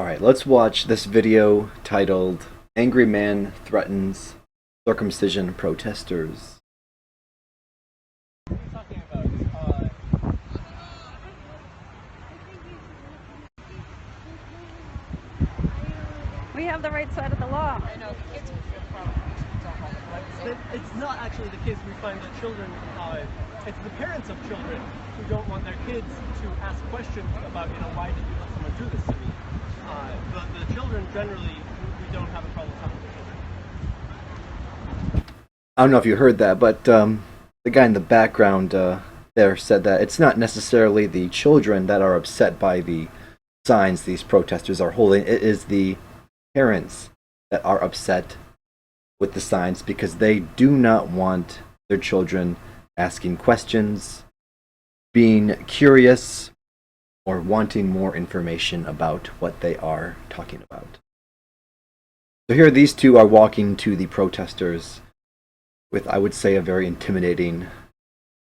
Alright, let's watch this video titled Angry Man Threatens Circumcision Protesters. What are you talking about? We have the right side of the law. I know, the kids would feel probably don't have the right side. It's not actually the kids. We find that children, it's the parents of children who don't want their kids to ask questions about, why did you let someone do this to me? The children generally, we don't have a problem talking to children. I don't know if you heard that, but the guy in the background there said that it's not necessarily the children that are upset by the signs these protesters are holding. It is the parents that are upset with the signs because they do not want their children asking questions, being curious, or wanting more information about what they are talking about. So here these two are walking to the protesters with, I would say, a very intimidating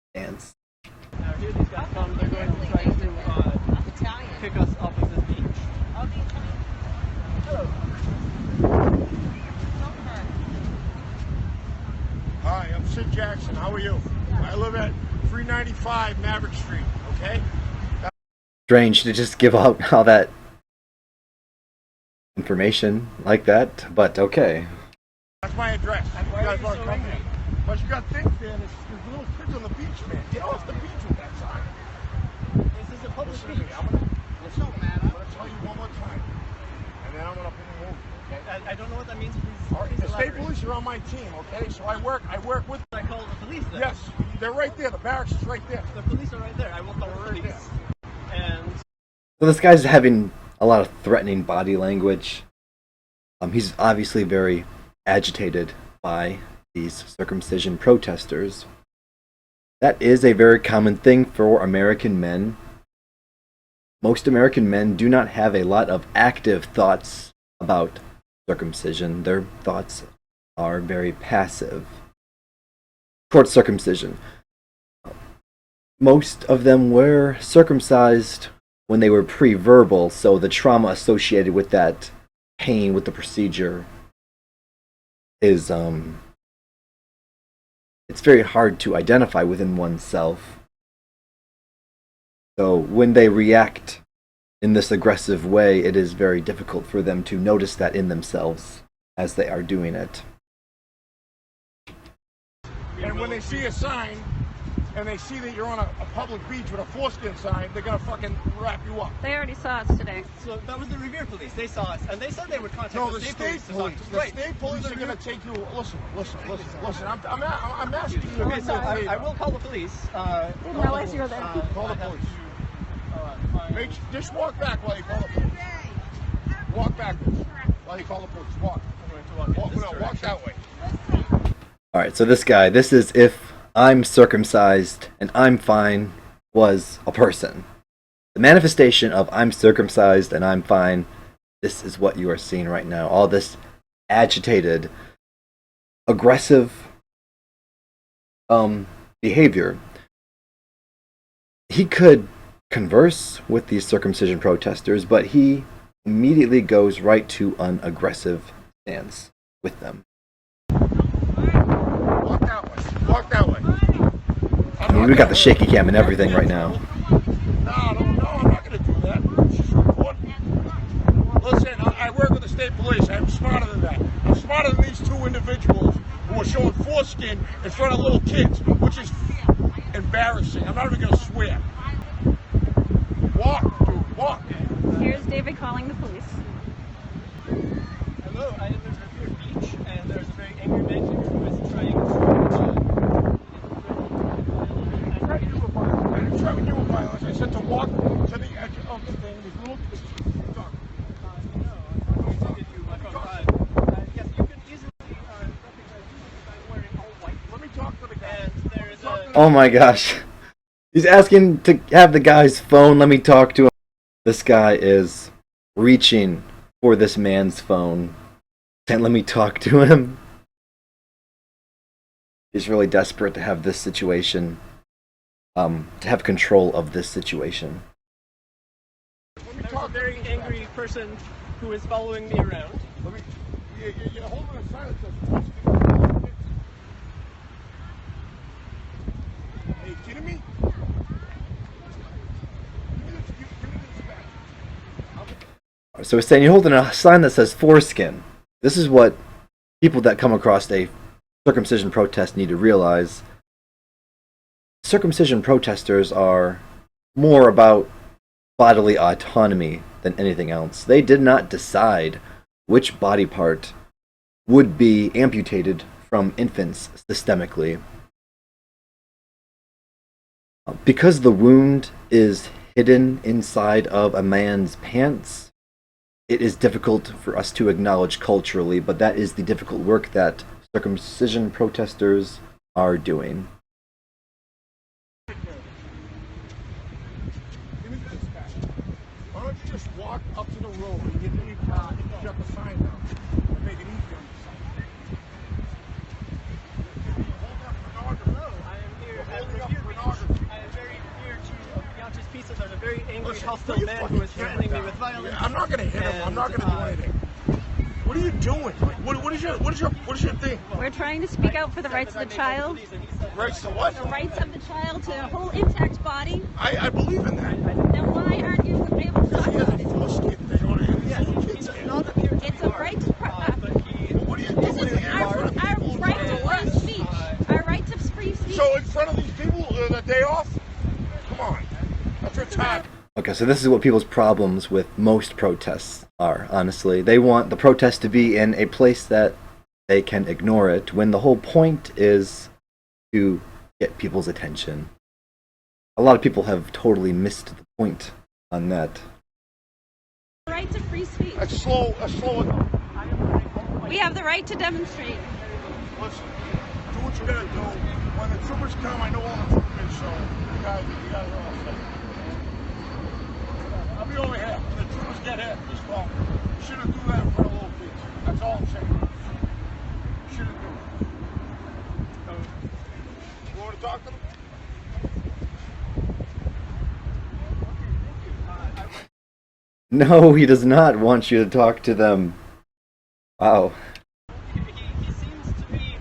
stance. Now here these guys come, they're going to try to pick us off of this beach. Hello. Hi, I'm Sid Jackson. How are you? I live at 395 Maverick Street, okay? Strange to just give out all that information like that, but okay. That's my address. And why are you so angry? Because you got things there, there's little kids on the beach, man. Get off the beach with that sign. This is a public Listen to beach. me. I'm gonna tell you one more time. And then I'm gonna move, okay? I don't know what that means. Please, All right, please the state elaborate. police are on my team, okay? So I work with I call the police then. Yes, they're right there. The barracks is right there. The police are right there. I will call the police. And So this guy's having a lot of threatening body language. He's obviously very agitated by these circumcision protesters. That is a very common thing for American men. Most American men do not have a lot of active thoughts about circumcision. Their thoughts are very passive towards circumcision. Most of them were circumcised when they were pre-verbal, so the trauma associated with that pain with the procedure is it's very hard to identify within oneself. So when they react in this aggressive way, it is very difficult for them to notice that in themselves as they are doing it. And when they see a sign, and they see that you're on a public beach with a foreskin sign, they're gonna fucking wrap you up. They already saw us today. so that was the Revere police. They saw us, and they said they would contact No, the the state state police. police. The state police are gonna take you. Listen. I'm asking you to Okay, do so me a favor. I will call the police. Didn't realize you were there. Call the police. Just walk back while you call the police. Walk backwards while you call the police. Walk. Walk that way. Alright, so this is if I'm circumcised and I'm fine was a person. The manifestation of I'm circumcised and I'm fine, this is what you are seeing right now. All this agitated, aggressive behavior. He could converse with these circumcision protesters, but he immediately goes right to an aggressive stance with them. Walk that way. Walk that way. I mean, we got the shaky cam and everything right now. No, I'm not gonna do that. It's just recording. Listen, I work with the state police. I'm smarter than that. I'm smarter than these two individuals who are showing foreskin in front of little kids, which is embarrassing. I'm not even gonna swear. Walk, dude, walk. Here's David calling the police. Hello, I am at Revere Beach, and there's a very angry man here who is trying to. I didn't try to do a violence. I said to walk to the edge of the thing. These little kids. Yes, you can easily recognize me because I'm wearing all white. Let me talk to the guy. And there is a. Oh my gosh. He's asking to have the guy's phone. Let me talk to him. This guy is reaching for this man's phone. And let me talk to him. He's really desperate to have this situation, to have control of this situation. There's a very angry person who is following me around. Let me. You're holding a sign that says foreskin. Are you kidding me? Give me this back. So it's saying you're holding a sign that says foreskin. This is what people that come across a circumcision protest need to realize. Circumcision protesters are more about bodily autonomy than anything else. They did not decide which body part would be amputated from infants systemically. Because the wound is hidden inside of a man's pants, it is difficult for us to acknowledge culturally, but that is the difficult work that circumcision protesters are doing. Give me this back. Why don't you just walk up to the road and get in your car and shut the sign down and make it easier on yourself? Hold up pornography. No, I am here. Holding up Here, pornography. I am very near to Bianchi's Pizza. There's a very angry, Listen, hostile put your man fucking who is camera threatening me down. with violence. I'm not gonna hit him. I'm not And, gonna do anything. What are you doing? Like, what is your thing? We're trying to speak out for the rights of the child. Rights to what? The rights of the child to a whole intact body. I believe in that. Then why aren't you able to talk He has about a it? foreskin thing on it. These little kids here. It's a right to What are you this doing is here? our right to free speech. Our right to free speech. So in front of these people, the day off? Come on. That's your time. Okay, so this is what people's problems with most protests are, honestly. They want the protest to be in a place that they can ignore it, when the whole point is to get people's attention. A lot of people have totally missed the point on that. Right to free speech. Let's slow it down. We have the right to demonstrate. Listen, do what you gotta do. When the troopers come, I know all the troopers, so you guys are all set. I'll be over here. When the troopers get here, just call me. You shouldn't do that in front of little kids. That's all I'm saying. You shouldn't do it. You want to talk to them? No, he does not want you to talk to them. Wow. He seems to be.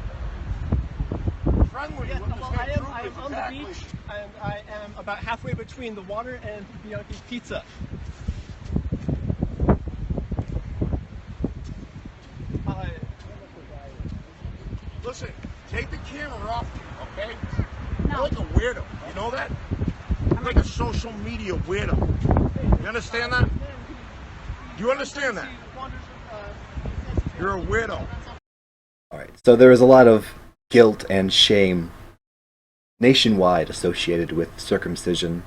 Friendly. Yes, with the well, state I am troopers, on exactly. the beach, and I am about halfway between the water and Bianchi's Pizza. Listen, take the camera off you, okay? No. You're like a weirdo. You know that? You're like a social media weirdo. You understand that? Do you understand that? You're a weirdo. Alright, so there is a lot of guilt and shame nationwide associated with circumcision.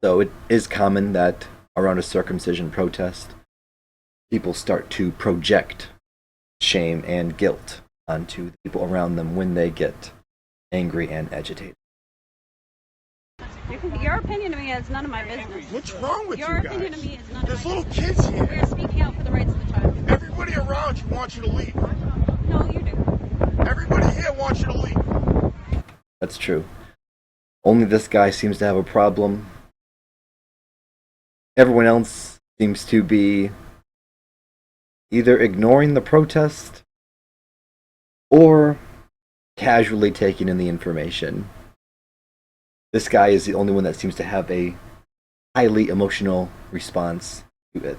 So it is common that around a circumcision protest, people start to project shame and guilt onto the people around them when they get angry and agitated. Your opinion of me is none of my business. What's wrong with Your you guys? opinion of me is none of There's my little business. kids We here. are speaking out for the rights of the child. Everybody around you wants you to leave. No, you do. Everybody here wants you to leave. That's true. Only this guy seems to have a problem. Everyone else seems to be either ignoring the protest or casually taking in the information. This guy is the only one that seems to have a highly emotional response to it.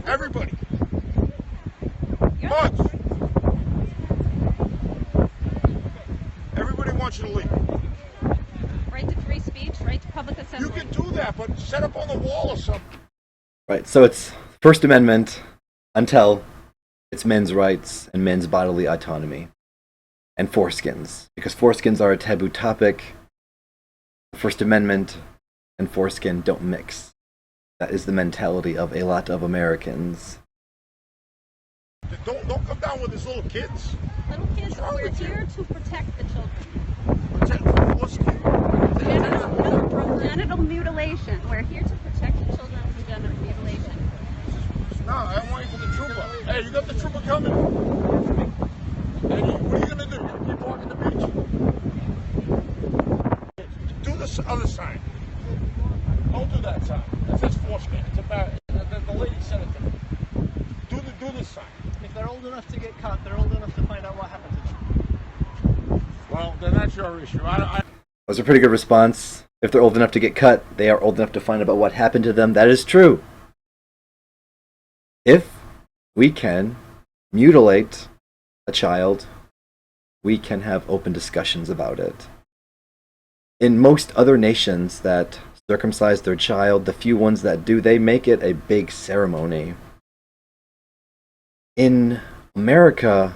Everybody. Yeah. Bunch. Everybody wants you to leave. Right to free speech, right to public You assembly. can do that, but set up on the wall or something. Right, so it's First Amendment until it's men's rights and men's bodily autonomy. And foreskins, because foreskins are a taboo topic. The First Amendment and foreskin don't mix. That is the mentality of a lot of Americans. Don't come down with these little kids. Little kids, What's wrong we're with you? here to protect the children. From genital mutilation. We're here to protect the children from genital mutilation. No, I'm waiting for the trooper. Hey, you got the trooper coming? Hey, what are you gonna do? You're gonna keep walking the beach? Do this other sign. Don't do that sign. That says foreskin. It's a bad. her issue. That was a pretty good response. If they're old enough to get cut, they are old enough to find out what happened to them. That is true. If we can mutilate a child, we can have open discussions about it. In most other nations that circumcise their child, the few ones that do, they make it a big ceremony. In America,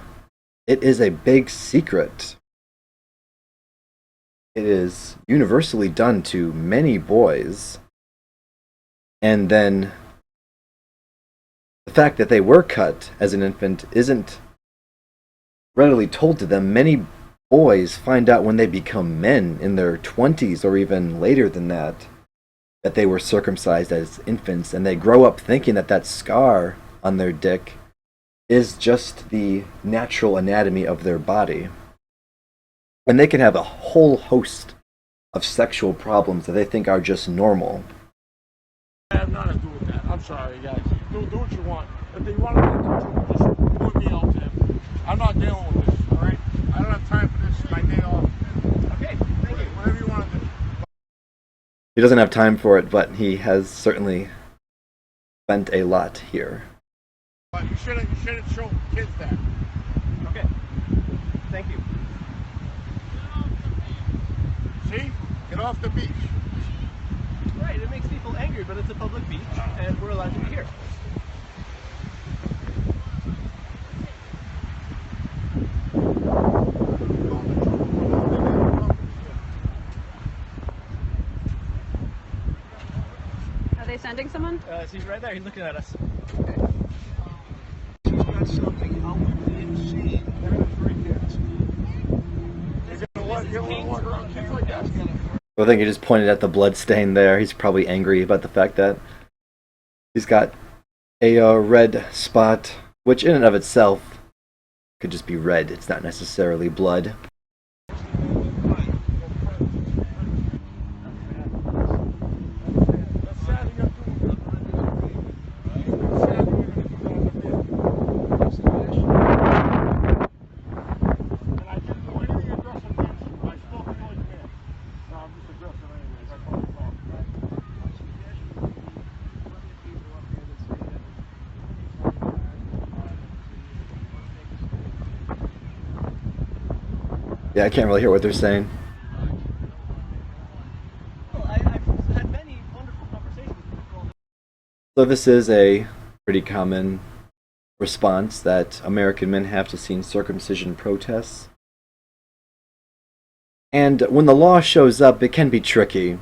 it is a big secret. It is universally done to many boys. And then the fact that they were cut as an infant isn't readily told to them. Many boys find out when they become men in their 20s or even later than that they were circumcised as infants, and they grow up thinking that that scar on their dick is just the natural anatomy of their body. And they can have a whole host of sexual problems that they think are just normal. I have nothing to do with that. I'm sorry, guys. Do what you want. If you want to just point me out to him. I'm not dealing with this, all right? I don't have time for this. It's my day off. Okay, thank you. Whatever you want to do. He doesn't have time for it, but he has certainly spent a lot here. But you shouldn't show kids that. Okay, thank you. See? Get off the beach. Right, it makes people angry, but it's a public beach, and we're allowed to be here. Are they sending someone? He's right there, he's looking at us. She's got something outwardly insane. They're going to freak kids. They're going to walk around kids like that. I think he just pointed at the blood stain there. He's probably angry about the fact that he's got a red spot, which in and of itself could just be red. It's not necessarily blood. Yeah, I can't really hear what they're saying. Well, I've had many wonderful conversations with people. So this is a pretty common response that American men have to seeing circumcision protests. And when the law shows up, it can be tricky.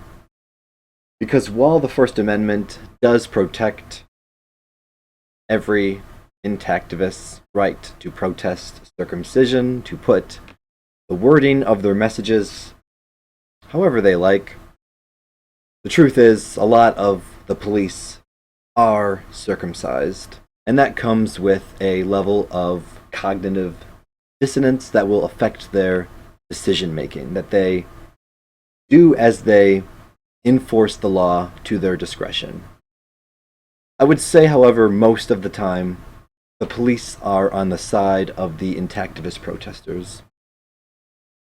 Because while the First Amendment does protect every intactivist's right to protest circumcision, to put the wording of their messages however they like, the truth is a lot of the police are circumcised, and that comes with a level of cognitive dissonance that will affect their decision making, that they do as they enforce the law to their discretion. I would say, however, most of the time the police are on the side of the intactivist protesters.